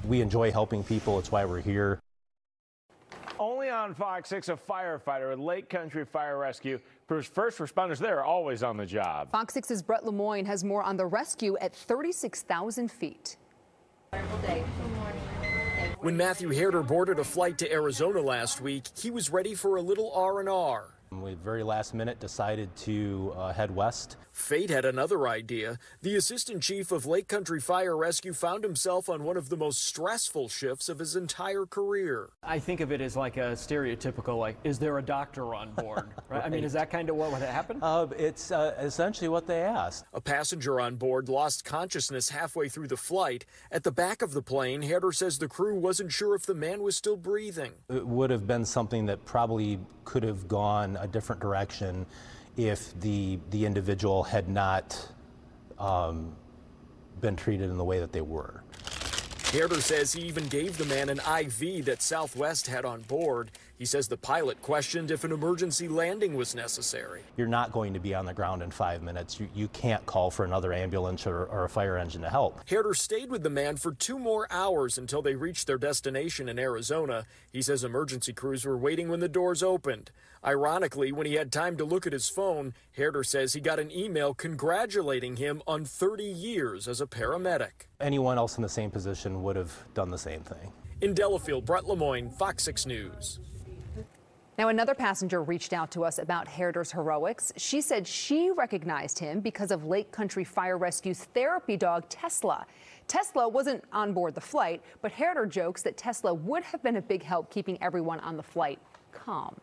We enjoy helping people. It's why we're here. Only on Fox 6, a firefighter at Lake Country Fire Rescue. First responders there are always on the job. Fox 6's Brett Lemoyne has more on the rescue at 36,000 feet. When Matthew Herder boarded a flight to Arizona last week, he was ready for a little R&R. We very last minute decided to head west. Fate had another idea. The assistant chief of Lake Country Fire Rescue found himself on one of the most stressful shifts of his entire career. I think of it as like a stereotypical, like, is there a doctor on board? Right? I mean, is that kind of what would happen? It's essentially what they asked. A passenger on board lost consciousness halfway through the flight. At the back of the plane, Herder says the crew wasn't sure if the man was still breathing. It would have been something that probably could have gone a different direction if the individual had not been treated in the way that they were. Herder says he even gave the man an IV that Southwest had on board. He says the pilot questioned if an emergency landing was necessary. You're not going to be on the ground in 5 minutes. You can't call for another ambulance or a fire engine to help. Herder stayed with the man for 2 more hours until they reached their destination in Arizona. He says emergency crews were waiting when the doors opened. Ironically, when he had time to look at his phone, Herder says he got an email congratulating him on 30 years as a paramedic. Anyone else in the same position would have done the same thing. In Delafield, Brett Lemoyne, Fox 6 News. Now, another passenger reached out to us about Herder's heroics. She said she recognized him because of Lake Country Fire Rescue's therapy dog, Tesla. Tesla wasn't on board the flight, but Herder jokes that Tesla would have been a big help keeping everyone on the flight calm.